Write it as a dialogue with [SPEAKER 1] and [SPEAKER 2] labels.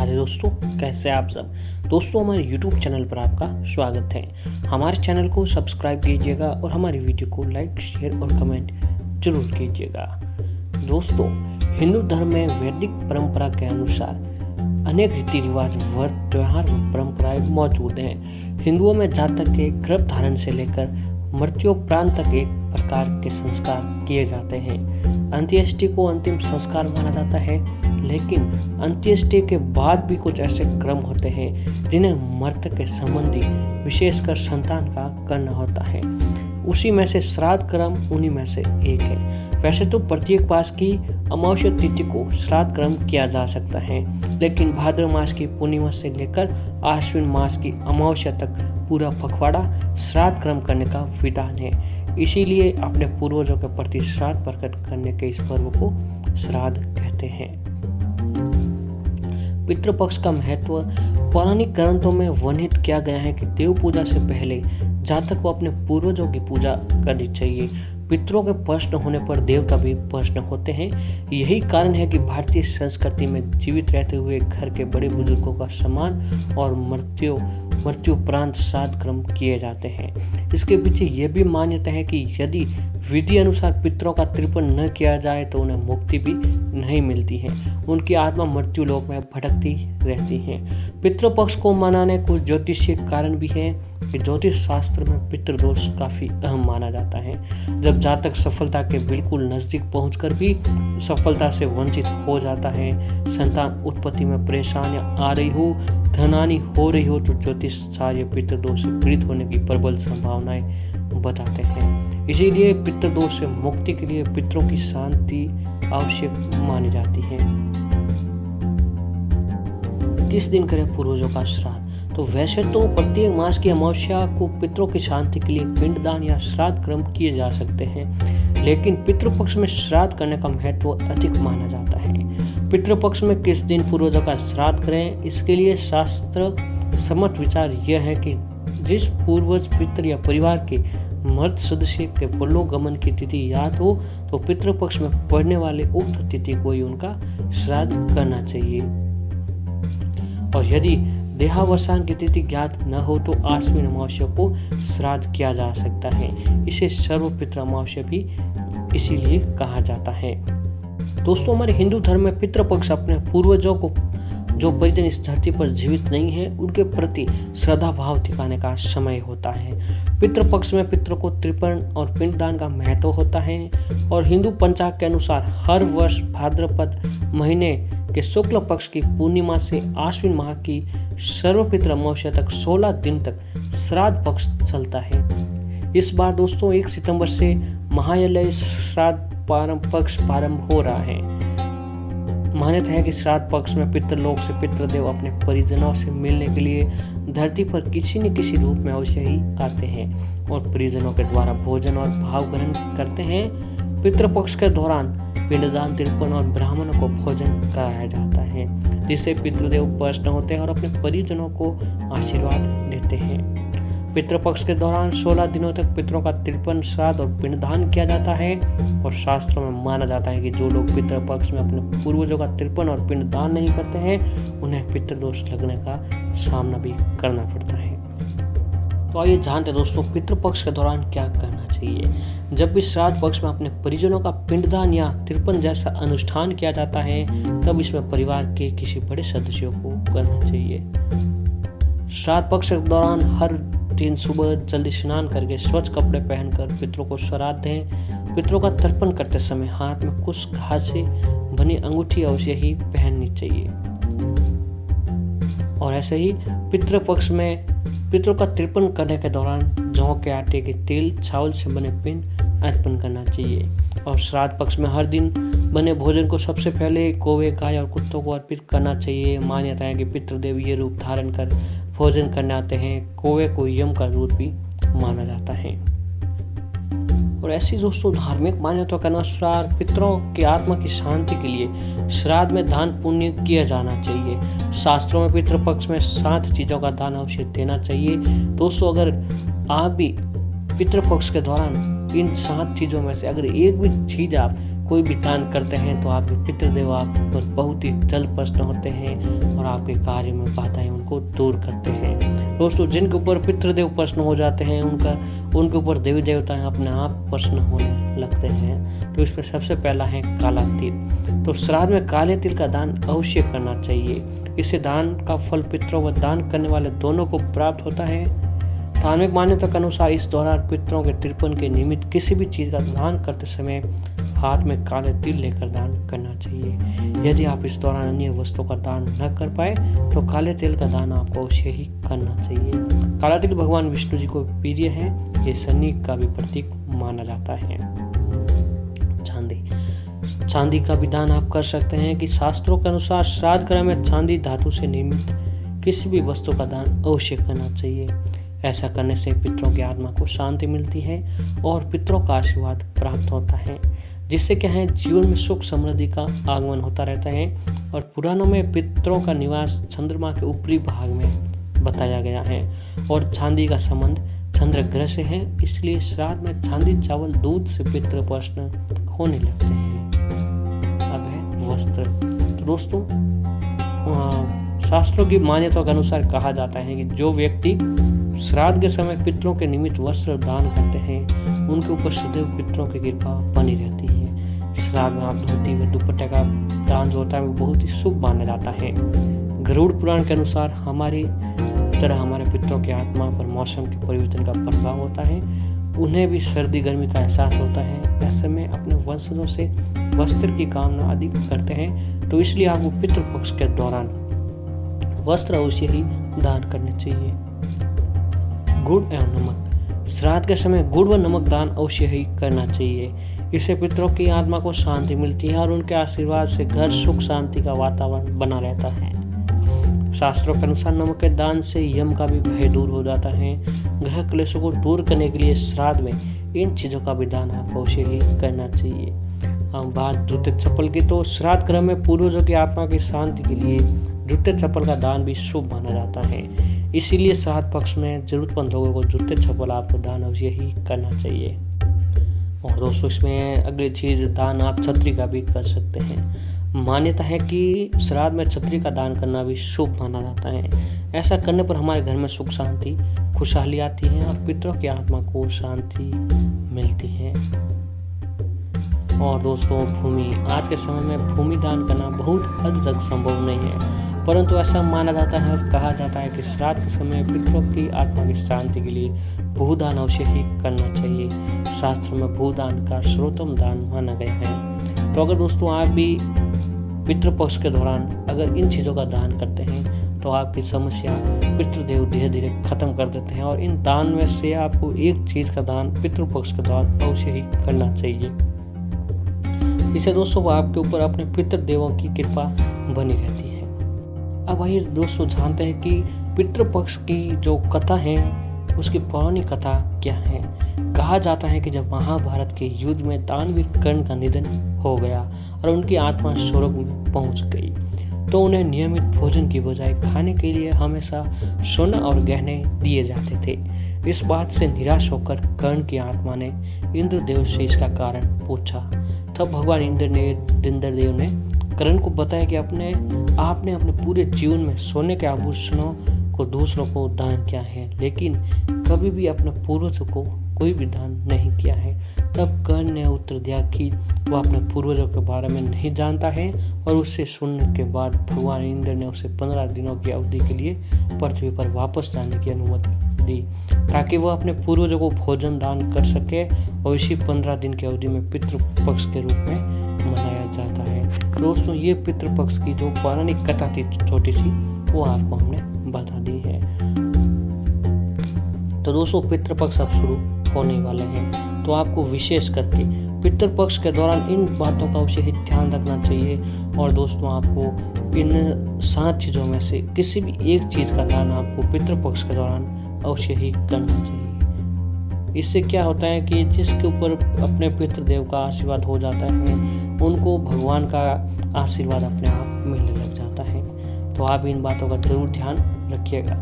[SPEAKER 1] राधे दोस्तों, कैसे आप सब दोस्तों। हमारे YouTube चैनल पर आपका स्वागत है। हमारे चैनल को सब्सक्राइब कीजिएगा और हमारी वीडियो को लाइक, शेयर और कमेंट जरूर कीजिएगा। दोस्तों, हिंदू धर्म में वैदिक परंपरा के अनुसार अनेक रीति रिवाज, व्रत, त्योहार व परंपराएं मौजूद हैं। हिंदुओं में जातक के गर्भ धारण से लेकर मृत्योपरांत तक एक प्रकार के संस्कार किए जाते हैं। अंत्येष्टि को अंतिम संस्कार माना जाता है, लेकिन अंत्येष्टि के बाद भी कुछ ऐसे क्रम होते हैं जिन्हें मृतक के संबंधी विशेषकर संतान का करना होता है। उसी में से श्राद्ध क्रम उन्हीं में से एक है। वैसे तो प्रत्येक मास की अमावस्या तिथि को श्राद्ध क्रम किया जा सकता है, लेकिन भाद्र मास की पूर्णिमा से लेकर आश्विन मास की अमावस्या तक पूरा पखवाड़ा श्राद्ध क्रम करने का विधान है। इसीलिए अपने पूर्वजों के प्रति श्राद्ध प्रकट करने के इस पर्व को श्राद्ध कहते हैं। पितृपक्ष का महत्व पौराणिक ग्रंथों में वर्णित किया गया है कि देव पूजा से पहले जातक को अपने पूर्वजों की पूजा करनी चाहिए। पितरों के प्रश्न होने पर देवता भी प्रश्न होते हैं। यही कारण है कि भारतीय संस्कृति में जीवित रहते हुए घर के बड़े बुजुर्गों का सम्मान और मृत्युपरांत श्राद्ध क्रम किए जाते हैं। इसके पीछे यह भी मान्यता है कि यदि विधि अनुसार पितरों का तर्पण न किया जाए तो उन्हें मुक्ति भी नहीं मिलती है। उनकी आत्मा मृत्यु लोक में भटकती रहती है। पितृपक्ष को मनाने कुछ ज्योतिषीय कारण भी हैं कि ज्योतिष शास्त्र में पितृदोष काफी अहम माना जाता है। जब जातक सफलता के बिल्कुल नजदीक पहुंचकर भी सफलता से वंचित हो जाता है, संतान उत्पत्ति में परेशानियां आ रही हो, धनहानि हो रही हो, तो ज्योतिष शास्त्र पितृदोष से पीड़ित होने की प्रबल संभावनाएं बताते हैं। इसीलिए पितृदोष से मुक्ति के लिए पितरों की शांति आवश्यक मानी जाती है। किस दिन करें पूर्वजों का श्राद्ध? तो वैसे तो प्रत्येक मास की अमावस्या को पितरों की शांति के लिए पिंडदान या श्राद्ध क्रम किए जा सकते हैं, लेकिन पितृपक्ष में श्राद्ध करने का महत्व अधिक माना जाता है। पितृपक्ष में किस दिन पूर्वजों का श्राद्ध करें, इसके लिए शास्त्र सम्मत विचार यह है कि जिस पूर्वज, पितृ या परिवार के मृत सदस्य के परलोकगमन की तिथि याद हो तो पितृपक्ष में पड़ने वाले उक्त तिथि को ही उनका श्राद्ध करना चाहिए। और यदि देहावसान की तिथि ज्ञात न हो तो आश्विन अमावस्या को श्राद्ध किया जा सकता है। इसे सर्वपितृ अमावस्या भी इसीलिए कहा जाता है। दोस्तों, हमारे हिंदू धर्म में पितृपक्ष अपने पूर्वजों को जो परिजन इस धरती पर जीवित नहीं है उनके प्रति श्रद्धा भाव दिखाने का समय होता है। पितृपक्ष में पितरों को तर्पण और पिंडदान का महत्व होता है और हिंदू पंचांग के अनुसार हर वर्ष भाद्रपद महीने के शुक्ल पक्ष की पूर्णिमा से आश्विन माह की सर्वपितृ अमावस्या तक 16 दिन तक श्राद्ध पक्ष चलता है। इस बार दोस्तों 1 सितंबर से महालय श्राद्ध पक्ष प्रारंभ हो रहा है। मान्यता है कि श्राद्ध पक्ष में पितृलोक से पितृदेव अपने परिजनों से मिलने के लिए धरती पर किसी न किसी रूप में अवश्य ही आते हैं और परिजनों के द्वारा भोजन और भाव ग्रहण करते हैं। पितृपक्ष के दौरान पिंडदान, तर्पण और ब्राह्मणों को भोजन कराया जाता है, जिससे पितृदेव प्रसन्न होते हैं और अपने परिजनों को आशीर्वाद देते हैं। पितृपक्ष के दौरान 16 दिनों तक पितरों का तर्पण, श्राद्ध और पिंडदान किया जाता है और शास्त्रों में माना जाता है कि जो लोग पितृपक्ष में अपने पूर्वजों का तर्पण और पिंडदान नहीं करते हैं उन्हें पितृदोष लगने का सामना भी करना पड़ता है। तो आइए जानते हैं दोस्तों, पितृपक्ष के दौरान क्या करना चाहिए। जब भी श्राद्ध पक्ष में अपने परिजनों का पिंडदान या तर्पण जैसा अनुष्ठान किया जाता है तब इसमें परिवार के किसी बड़े सदस्यों को करना चाहिए। श्राद्ध पक्ष के दौरान हर दिन सुबह जल्दी स्नान करके स्वच्छ कपड़े पहनकर पितरों को श्राद्ध दें। पितरों का तर्पण करते समय हाथ में कुछ घास से बनी अंगूठी अवश्य ही पहननी चाहिए। और ऐसे ही पितृपक्ष में पितरों का तर्पण करने के दौरान जौ के आटे के तेल, चावल से बने पिंड अर्पण करना चाहिए। और श्राद्ध पक्ष में हर दिन बने भोजन को सबसे पहले कौवे, गाय और कुत्तों को अर्पित करना चाहिए। मान्यता है कि पितृदेव ये रूप धारण कर भोजन करने आते हैं। कौवे को यम का रूप भी माना जाता है। और ऐसी दोस्तों धार्मिक मान्यता के अनुसार पितरों की आत्मा की शांति के लिए श्राद्ध में दान पुण्य किया जाना चाहिए। शास्त्रों में पितृपक्ष में 7 चीज़ों का दान अवश्य देना चाहिए। दोस्तों, अगर आप भी पितृपक्ष के दौरान इन 7 चीज़ों में से अगर एक भी चीज़ आप कोई भी दान करते हैं तो आपके पितृदेव आप पर बहुत ही जल्द प्रसन्न होते हैं और आपके कार्य में बाधाएं उनको दूर करते हैं। दोस्तों, जिनके ऊपर पितृदेव प्रसन्न हो जाते हैं उनके ऊपर देवी देवता अपने आप प्रसन्न होने लगते हैं। तो इसमें सबसे पहला है काला तिल। तो श्राद्ध में काले तिल का दान अवश्य करना चाहिए। इससे दान का फल पितरों व दान करने वाले दोनों को प्राप्त होता है। धार्मिक मान्यता के अनुसार इस दौरान पितरों के तर्पण के निमित्त किसी भी चीज़ का दान करते समय हाथ में काले तिल लेकर दान करना चाहिए। यदि आप इस दौरान अन्य वस्तुओं का दान न कर पाए तो काले तिल का दान आपको अवश्य ही करना चाहिए। काला तिल भगवान विष्णु जी को प्रिय है। ये शनि का भी प्रतीक माना जाता है। चांदी का भी दान आप कर सकते हैं कि शास्त्रों के अनुसार श्राद्ध गृह में चांदी धातु से निर्मित किसी भी वस्तु का दान अवश्य करना चाहिए। ऐसा करने से पितरों की आत्मा को शांति मिलती है और पितरों का आशीर्वाद प्राप्त होता है, जिससे क्या है जीवन में सुख समृद्धि का आगमन होता रहता है। और पुराणों में पितरों का निवास चंद्रमा के ऊपरी भाग में बताया गया है और चांदी का संबंध चंद्र ग्रह से है, इसलिए श्राद्ध में चांदी चावल दूध से पितृ प्रसन्न होने लगते हैं। अब है वस्त्र। तो दोस्तों, शास्त्रों की मान्यता के अनुसार कहा जाता है कि जो व्यक्ति श्राद्ध के समय पितरों के निमित्त वस्त्र दान करते हैं उनके ऊपर सदैव पितरों की कृपा बनी रहती है। श्राद्ध में आप धोती व दुपट्टे का दान जो होता है वो बहुत ही शुभ माना जाता है। गरुड़ पुराण के अनुसार हमारी तरह हमारे पितरों की आत्मा पर मौसम के परिवर्तन का प्रभाव होता है। उन्हें भी सर्दी गर्मी का एहसास होता है। ऐसे में अपने वंशजों से वस्त्र की कामना अधिक करते हैं, तो इसलिए आपको पितृ पक्ष के दौरान वस्त्र अवश्य ही दान करने चाहिए। गुड़ एवं नमक। श्राद्ध के समय गुड़ व नमक दान अवश्य ही करना चाहिए। इससे पितरों की आत्मा को शांति मिलती है और उनके आशीर्वाद से घर सुख शांति का वातावरण बना रहता है। शास्त्रों के अनुसार नमक के दान से यम का भी भय दूर हो जाता है। ग्रह क्लेशों को दूर करने के लिए श्राद्ध में इन चीज़ों का भी दान आपको अवश्य ही करना चाहिए। हम बात जूते चप्पल की, तो श्राद्ध गृह में पूर्वजों की आत्मा की शांति के लिए जूते चप्पल का दान भी शुभ माना जाता है। इसीलिए श्राद्ध पक्ष में जरूरतमंद लोगों को जूते चप्पल आपको दान अवश्य ही करना चाहिए। और दोस्तों, इसमें अगली चीज़ दान आप छतरी का भी कर सकते हैं। मान्यता है कि श्राद्ध में छतरी का दान करना भी शुभ माना जाता है। ऐसा करने पर हमारे घर में सुख शांति खुशहाली आती है और पितरों की आत्मा को शांति मिलती है। और दोस्तों, भूमि। आज के समय में भूमि दान करना बहुत हद तक संभव नहीं है, परंतु ऐसा माना जाता है और कहा जाता है कि श्राद्ध के समय पितरों की आत्मा की शांति के लिए भूदान अवश्य ही करना चाहिए। शास्त्र में भूदान का सर्वोत्तम दान माना गया है। तो अगर दोस्तों आप भी पितृपक्ष के दौरान अगर इन चीज़ों का दान करते हैं तो आपकी समस्या पितृदेव धीरे धीरे खत्म कर देते हैं। और इन दान में से आपको एक चीज़ का दान पितृपक्ष के दौरान अवश्य ही करना चाहिए। इससे दोस्तों आपके ऊपर अपने पितृदेवों की कृपा बनी रहती है। अब आइए दोस्तों जानते हैं कि पितृपक्ष की जो कथा है उसकी पौराणिक कथा क्या है। कहा जाता है कि जब महाभारत के युद्ध में दानवीर कर्ण का निधन हो गया और उनकी आत्मा स्वर्ग में पहुंच गई, तो उन्हें नियमित भोजन की बजाय खाने के लिए हमेशा सोना और गहने दिए जाते थे। इस बात से निराश होकर कर्ण की आत्मा ने इंद्रदेव से इसका कारण पूछा। तब भगवान इंद्रदेव ने कर्ण को बताया कि आपने अपने पूरे जीवन में सोने के आभूषणों को दूसरों को दान किया है, लेकिन कभी भी अपने पूर्वजों को कोई भी दान नहीं किया है। तब कर्ण ने उत्तर दिया कि वह अपने पूर्वजों के बारे में नहीं जानता है और उससे सुनने के बाद भगवान इंद्र ने उसे 15 दिनों की अवधि के लिए पृथ्वी पर वापस जाने की अनुमति दी, ताकि वह अपने पूर्वजों को भोजन दान कर सके। और इसी 15 दिन की अवधि में पितृपक्ष के रूप में मनाया जाता है। दोस्तों, ये पितृपक्ष की जो पौराणिक कथा थी छोटी सी, वो आपको हमने बता दी है। तो दोस्तों, पितृपक्ष अब शुरू होने वाले हैं, तो आपको विशेष करके पितृपक्ष के दौरान इन बातों का अवश्य ही ध्यान रखना चाहिए। और दोस्तों, आपको इन 7 चीज़ों में से किसी भी एक चीज़ का दान आपको पितृपक्ष के दौरान अवश्य ही करना चाहिए। इससे क्या होता है कि जिसके ऊपर अपने पितृदेव का आशीर्वाद हो जाता है उनको भगवान का आशीर्वाद अपने आप मिलने लग जाता है। तो आप इन बातों का जरूर ध्यान रखिएगा।